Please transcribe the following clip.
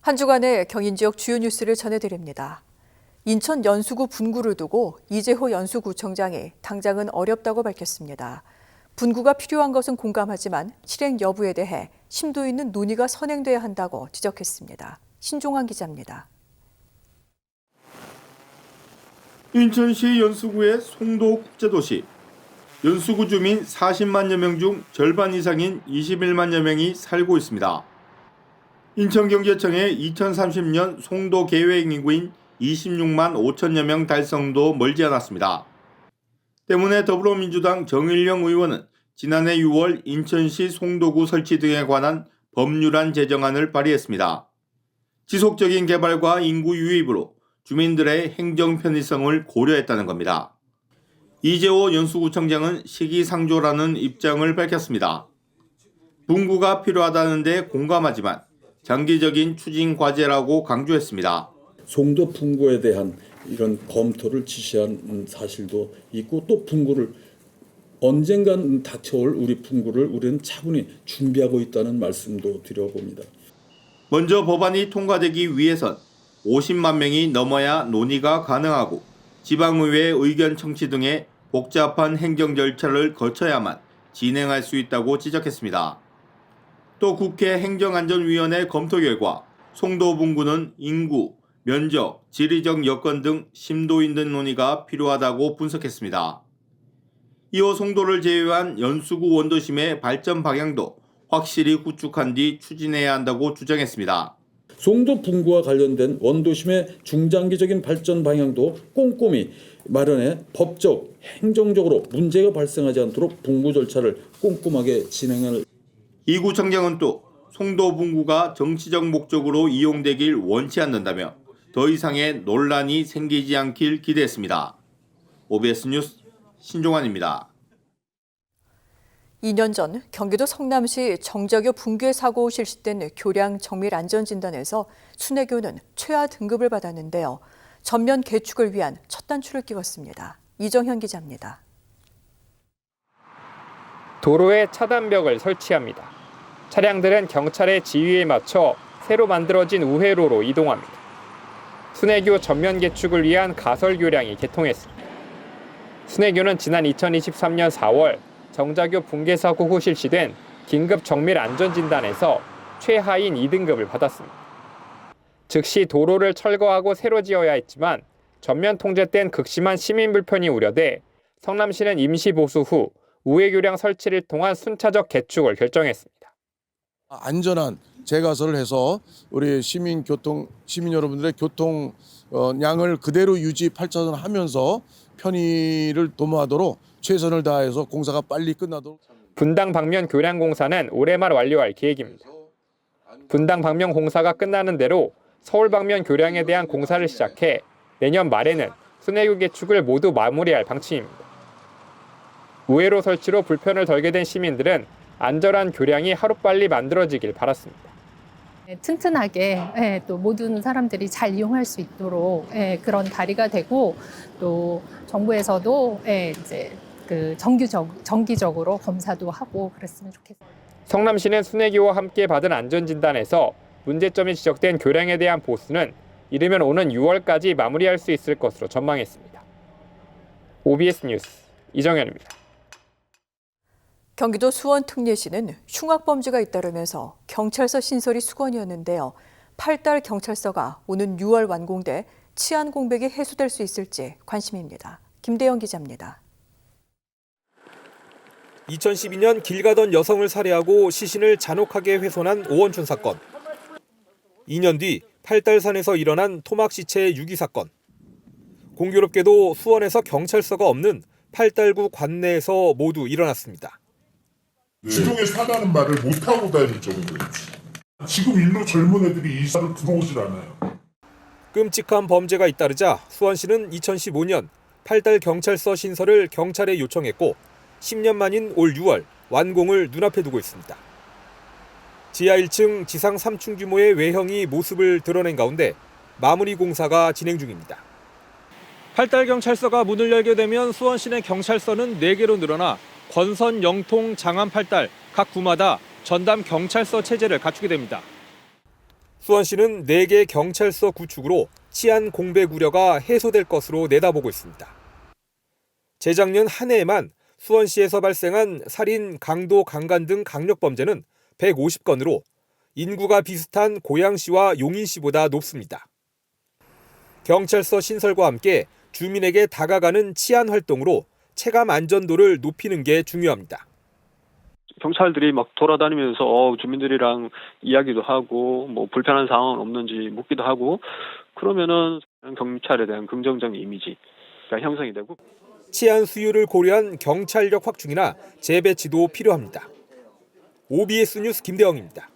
한 주간의 경인 지역 주요 뉴스를 전해드립니다. 인천 연수구 분구를 두고 이재호 연수구청장이 당장은 어렵다고 밝혔습니다. 분구가 필요한 것은 공감하지만 실행 여부에 대해 심도 있는 논의가 선행돼야 한다고 지적했습니다. 신종환 기자입니다. 인천시 연수구의 송도 국제도시. 연수구 주민 40만여 명 중 절반 이상인 21만여 명이 살고 있습니다. 인천경제청의 2030년 송도 계획 인구인 26만 5천여 명 달성도 멀지 않았습니다. 때문에 더불어민주당 정일영 의원은 지난해 6월 인천시 송도구 설치 등에 관한 법률안 제정안을 발의했습니다. 지속적인 개발과 인구 유입으로 주민들의 행정 편의성을 고려했다는 겁니다. 이재호 연수구청장은 시기상조라는 입장을 밝혔습니다. 분구가 필요하다는 데 공감하지만 장기적인 추진 과제라고 강조했습니다. 송도 분구에 대한 이런 검토를 지시한 사실도 있고 또 분구를 언젠간 닥쳐올 우리 분구를 우리는 차분히 준비하고 있다는 말씀도 드려봅니다. 먼저 법안이 통과되기 위해선 50만 명이 넘어야 논의가 가능하고 지방의회 의견 청취 등의 복잡한 행정 절차를 거쳐야만 진행할 수 있다고 지적했습니다. 또 국회 행정안전위원회 검토 결과 송도 분구는 인구, 면적, 지리적 여건 등 심도 있는 논의가 필요하다고 분석했습니다. 이후 송도를 제외한 연수구 원도심의 발전 방향도 확실히 구축한 뒤 추진해야 한다고 주장했습니다. 송도 분구와 관련된 원도심의 중장기적인 발전 방향도 꼼꼼히 마련해 법적, 행정적으로 문제가 발생하지 않도록 분구 절차를 꼼꼼하게 진행할. 이 구청장은 또 송도 분구가 정치적 목적으로 이용되길 원치 않는다며 더 이상의 논란이 생기지 않길 기대했습니다. OBS 뉴스 신종환입니다. 2년 전 경기도 성남시 정자교 붕괴 사고 실시된 교량 정밀 안전진단에서 순회교는 최하 등급을 받았는데요. 전면 개축을 위한 첫 단추를 끼웠습니다. 이정현 기자입니다. 도로에 차단벽을 설치합니다. 차량들은 경찰의 지휘에 맞춰 새로 만들어진 우회로로 이동합니다. 순회교 전면 개축을 위한 가설 교량이 개통했습니다. 순회교는 지난 2023년 4월 정자교 붕괴 사고 후 실시된 긴급 정밀 안전진단에서 최하인 2등급을 받았습니다. 즉시 도로를 철거하고 새로 지어야 했지만 전면 통제 땐 극심한 시민 불편이 우려돼 성남시는 임시 보수 후 우회교량 설치를 통한 순차적 개축을 결정했습니다. 안전한 재가설을 해서 우리 시민 여러분들의 교통 양을 그대로 유지 8차선 하면서 편의를 도모하도록 최선을 다해서 공사가 빨리 끝나도록. 분당 방면 교량 공사는 올해 말 완료할 계획입니다. 분당 방면 공사가 끝나는 대로 서울 방면 교량에 대한 공사를 시작해 내년 말에는 순회교 개축을 모두 마무리할 방침입니다. 우회로 설치로 불편을 덜게 된 시민들은 안전한 교량이 하루빨리 만들어지길 바랐습니다. 튼튼하게 또 모든 사람들이 잘 이용할 수 있도록 그런 다리가 되고 또 정부에서도 이제 정기적으로 검사도 하고 그랬으면 좋겠어요. 성남시는 순회교와 함께 받은 안전진단에서 문제점이 지적된 교량에 대한 보수는 이르면 오는 6월까지 마무리할 수 있을 것으로 전망했습니다. OBS 뉴스 이정현입니다. 경기도 수원 특례시는 흉악범죄가 잇따르면서 경찰서 신설이 수건이었는데요. 8달 경찰서가 오는 6월 완공돼 치안 공백이 해소될 수 있을지 관심입니다. 김대영 기자입니다. 2012년 길 가던 여성을 살해하고 시신을 잔혹하게 훼손한 오원춘 사건. 2년 뒤 팔달산에서 일어난 토막 시체 유기 사건. 공교롭게도 수원에서 경찰서가 없는 팔달구 관내에서 모두 일어났습니다. 지동에 사라는 말을 못하고 다닐 정도였지. 지금 일로 젊은 애들이 이사를 들어오질 않아요. 끔찍한 범죄가 잇따르자 수원시는 2015년 팔달 경찰서 신설을 경찰에 요청했고 10년 만인 올 6월 완공을 눈앞에 두고 있습니다. 지하 1층, 지상 3층 규모의 외형이 모습을 드러낸 가운데 마무리 공사가 진행 중입니다. 팔달 경찰서가 문을 열게 되면 수원시 내 경찰서는 4개로 늘어나 권선, 영통, 장안, 팔달 각 구마다 전담 경찰서 체제를 갖추게 됩니다. 수원시는 4개 경찰서 구축으로 치안 공백 우려가 해소될 것으로 내다보고 있습니다. 재작년 한 해에만 수원시에서 발생한 살인, 강도, 강간 등 강력범죄는 150건으로 인구가 비슷한 고양시와 용인시보다 높습니다. 경찰서 신설과 함께 주민에게 다가가는 치안 활동으로 체감 안전도를 높이는 게 중요합니다. 경찰들이 막 돌아다니면서 주민들이랑 이야기도 하고 뭐 불편한 상황은 없는지 묻기도 하고 그러면은 경찰에 대한 긍정적인 이미지가 형성이 되고 치안 수요를 고려한 경찰력 확충이나 재배치도 필요합니다. OBS 뉴스 김대영입니다.